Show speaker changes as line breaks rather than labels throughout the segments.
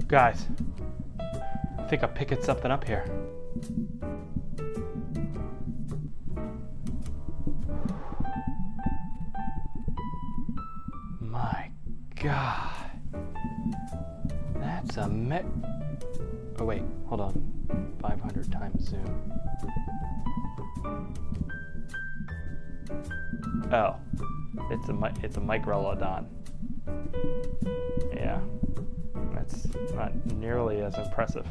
Guys, I think I'm picking something up here. My God. That's a Oh wait, hold on. 500 times zoom. Oh, it's a Megalodon. Yeah, that's not nearly as impressive.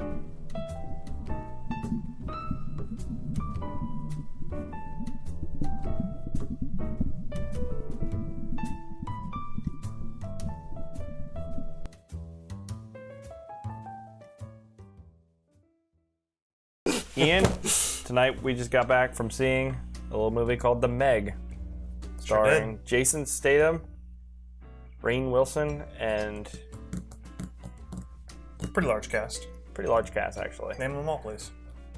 Ian, tonight we just got back from seeing a little movie called The Meg, starring Jason Statham, Rainn Wilson, and
pretty large cast.
Pretty large cast, actually.
Name them all, please.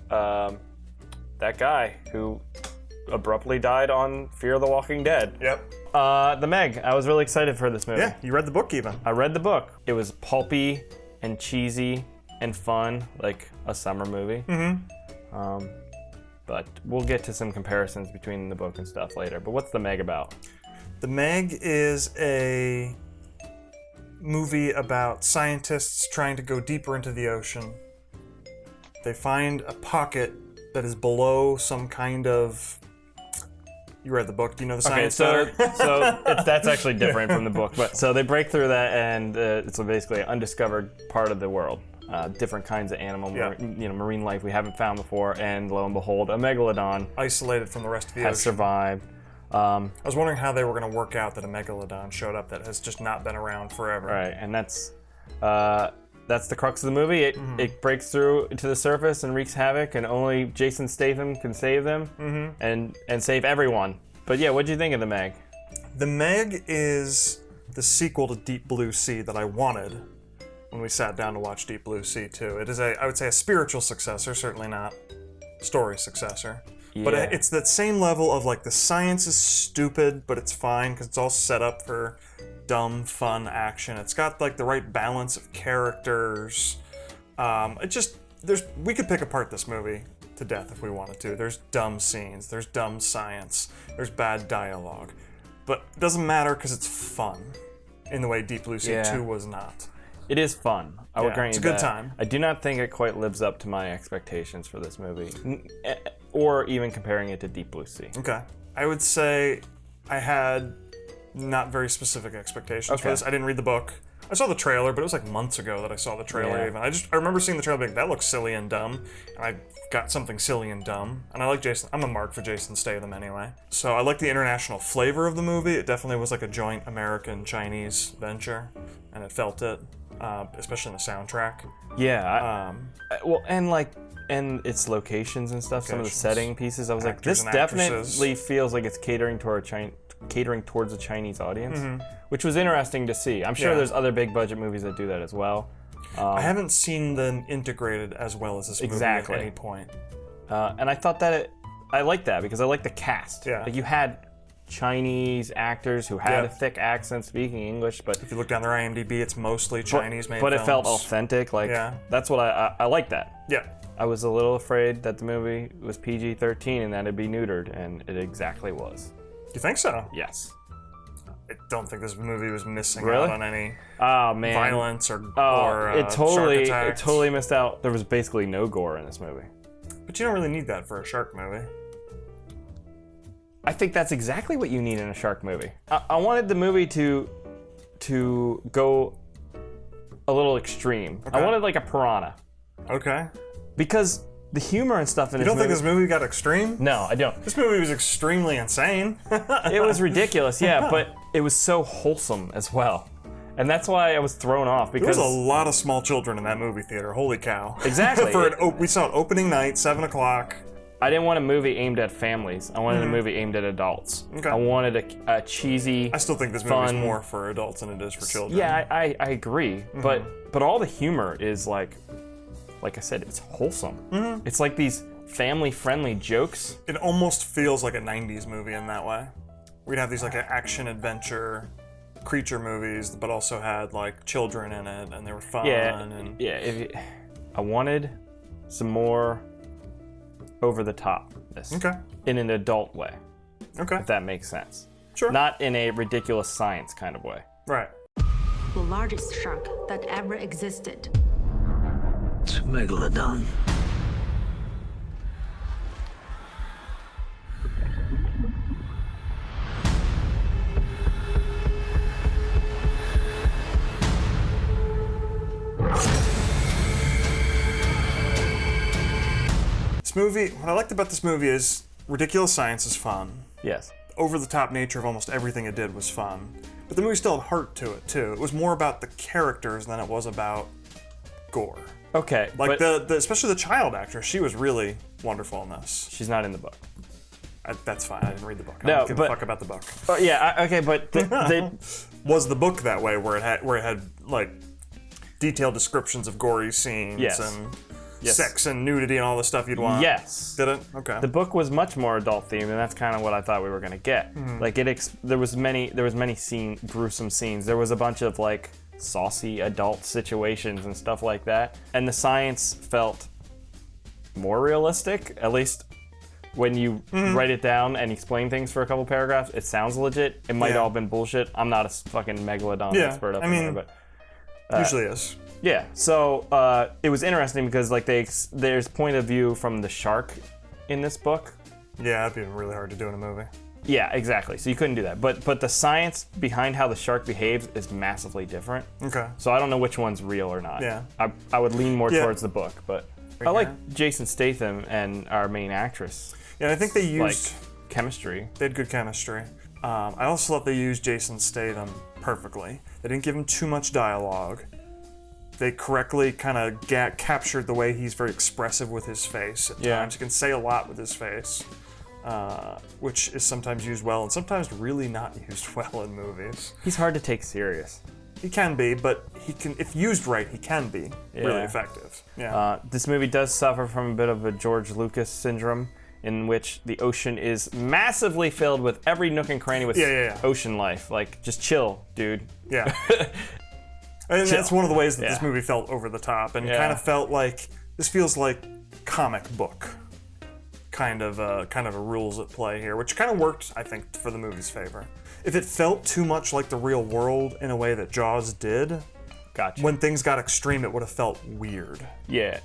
That guy who abruptly died on Fear of the Walking Dead.
Yep.
The Meg. I was really excited for this movie.
Yeah, you read the book even.
I read the book. It was pulpy and cheesy and fun, like a summer movie.
Mm-hmm.
But we'll get to some comparisons between the book and stuff later. But what's The Meg about?
The Meg is a movie about scientists trying to go deeper into the ocean. They find a pocket that is below some kind of... You read the book. Do you know the science better?
That's actually different from the book. But so they break through that, and it's basically an undiscovered part of the world. Different kinds of animal, marine life we haven't found before, and lo and behold, a megalodon
isolated from the rest of the
has
ocean.
Survived.
I was wondering how they were going to work out that a megalodon showed up that has just not been around forever.
Right, and that's the crux of the movie. It breaks through to the surface and wreaks havoc, and only Jason Statham can save them and save everyone. But yeah, what'd you think of The Meg?
The Meg is the sequel to Deep Blue Sea that I wanted when we sat down to watch Deep Blue Sea 2. It is I would say a spiritual successor, certainly not story successor. Yeah. But it's that same level of like the science is stupid, but it's fine because it's all set up for dumb, fun action. It's got like the right balance of characters. We could pick apart this movie to death if we wanted to. There's dumb scenes, there's dumb science, there's bad dialogue. But it doesn't matter because it's fun in the way Deep Blue Sea 2 was not.
It is fun. I would grant you that.
It's a good time.
I do not think it quite lives up to my expectations for this movie, or even comparing it to Deep Blue Sea.
Okay. I would say I had not very specific expectations for this. I didn't read the book. I saw the trailer, but it was like months ago that I saw the trailer even. I remember seeing the trailer being, that looks silly and dumb, and I got something silly and dumb. And I like Jason. I'm a mark for Jason Statham anyway. So I like the international flavor of the movie. It definitely was like a joint American-Chinese venture, and it felt it. Especially in the soundtrack.
Yeah. And its locations and stuff. Some of the setting pieces. I was like, this definitely feels like it's catering towards a Chinese audience, which was interesting to see. I'm sure there's other big budget movies that do that as well.
I haven't seen them integrated as well as this movie at any point.
And I thought that I liked that because I like the cast. Yeah. Like you had Chinese actors who had a thick accent speaking English, but
if you look down their IMDb, it's mostly Chinese-made
But
films.
It felt authentic. Like that's what I like that.
Yeah.
I was a little afraid that the movie was PG-13 and that it'd be neutered, and it exactly was.
You think so?
Yes.
I don't think this movie was missing out on any violence or
it totally
shark attacks.
It totally missed out. There was basically no gore in this movie.
But you don't really need that for a shark movie.
I think that's exactly what you need in a shark movie. I wanted the movie to go a little extreme. I wanted like a piranha.
Okay.
Because the humor and stuff in this movie...
You don't think this movie got extreme?
No, I don't.
This movie was extremely insane.
It was ridiculous, yeah, but it was so wholesome as well. And that's why I was thrown off, because...
There was a lot of small children in that movie theater, holy cow.
Exactly.
We saw it opening night, 7 o'clock.
I didn't want a movie aimed at families. I wanted a movie aimed at adults. Okay. I wanted a cheesy,
I still think this movie is more for adults than it is for children.
Yeah, I agree. But all the humor is like I said, it's wholesome. It's like these family-friendly jokes.
It almost feels like a 90s movie in that way. we'd have these like action adventure creature movies, but also had like children in it, and they were fun.
I wanted some more over the top.
Okay.
In an adult way.
Okay.
If that makes sense.
Sure.
Not in a ridiculous science kind of way.
Right.
The largest shark that ever existed.
It's a Megalodon.
This movie, what I liked about this movie is ridiculous science is fun.
Yes.
Over-the-top nature of almost everything it did was fun. But the movie still had heart to it, too. It was more about the characters than it was about gore.
Okay.
Like, especially the child actress, she was really wonderful in this.
She's not in the book.
That's fine, I didn't read the book. I don't give a fuck about the book.
Okay, but they...
Was the book that way, where it had like, detailed descriptions of gory scenes and...
Yes.
Sex and nudity and all the stuff you'd want.
Yes.
Did it? Okay.
The book was much more adult themed, and that's kind of what I thought we were gonna get. Like there was many gruesome scenes. There was a bunch of like saucy adult situations and stuff like that, and the science felt more realistic. At least when you write it down and explain things for a couple paragraphs, it sounds legit. It might all have been bullshit. I'm not a fucking megalodon expert up in there, but
usually is.
Yeah, so it was interesting because like there's point of view from the shark in this book.
Yeah, that'd be really hard to do in a movie.
Yeah, exactly. So you couldn't do that. But the science behind how the shark behaves is massively different.
Okay.
So I don't know which one's real or not.
Yeah.
I would lean more towards the book, but I like Jason Statham and our main actress.
Yeah, I think they used
chemistry.
They had good chemistry. I also thought they used Jason Statham perfectly. They didn't give him too much dialogue. They correctly kind of captured the way he's very expressive with his face at times. He can say a lot with his face, which is sometimes used well and sometimes really not used well in movies.
He's hard to take serious.
He can be, but he can, if used right, he can be really effective. Yeah.
This movie does suffer from a bit of a George Lucas syndrome, in which the ocean is massively filled with every nook and cranny with ocean life. Like, just chill, dude.
Yeah. And that's one of the ways that this movie felt over the top, and kind of felt like this feels like comic book kind of a rules at play here, which kind of worked, I think, for the movie's favor. If it felt too much like the real world in a way that Jaws did, when things got extreme, it would have felt weird.
Yeah,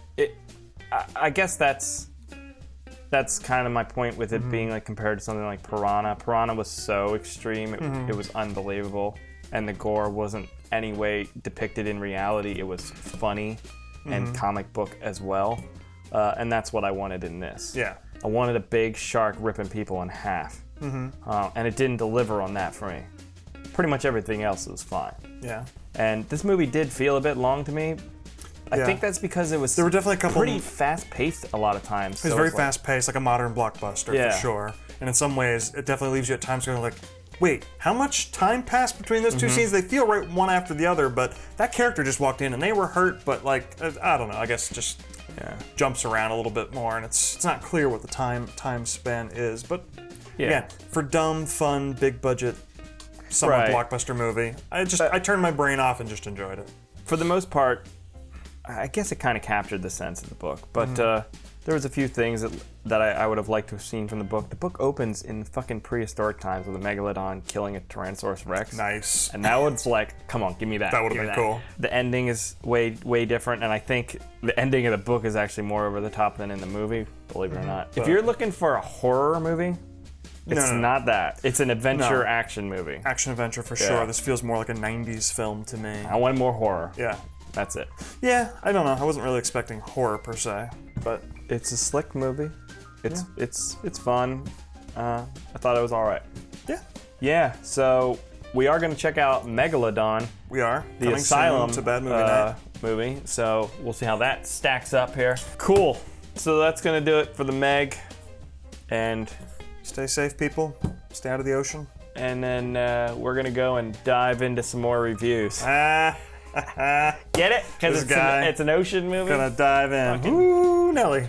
I guess that's kind of my point with it being like compared to something like Piranha. Piranha was so extreme, it was unbelievable, and the gore wasn't any way depicted in reality. It was funny and comic book as well, and that's what I wanted in this.
Yeah,
I wanted a big shark ripping people in half, and it didn't deliver on that for me. Pretty much everything else was fine.
Yeah,
and this movie did feel a bit long to me. I think that's because there were definitely a couple pretty fast-paced a lot of times.
It was very fast-paced, like a modern blockbuster for sure. And in some ways, it definitely leaves you at times going like, wait, how much time passed between those two scenes? They feel right one after the other, but that character just walked in and they were hurt, but like, I don't know, I guess it just jumps around a little bit more, and it's not clear what the time span is, but yeah, for dumb, fun, big budget, somewhat blockbuster movie, I turned my brain off and just enjoyed it.
For the most part, I guess it kind of captured the sense of the book, but there was a few things that I would have liked to have seen from the book. The book opens in fucking prehistoric times with a megalodon killing a Tyrannosaurus Rex.
Nice.
And that was like, come on, give me that.
That would have been cool.
The ending is way different, and I think the ending of the book is actually more over the top than in the movie, believe it or not. If you're looking for a horror movie, it's not that. It's an adventure action movie.
Action adventure for sure. This feels more like a 90s film to me.
I wanted more horror.
Yeah.
That's it.
Yeah, I don't know. I wasn't really expecting horror per se, but
it's a slick movie. It's fun. I thought it was all right.
Yeah.
Yeah. So we are going to check out Megalodon.
We are.
The Asylum
to Bad Movie Night
movie. So we'll see how that stacks up here. Cool. So that's going to do it for the Meg. And
stay safe, people. Stay out of the ocean.
And then we're going to go and dive into some more reviews. Get it? Because it's an ocean movie?
Gonna dive in. Ooh, Nelly.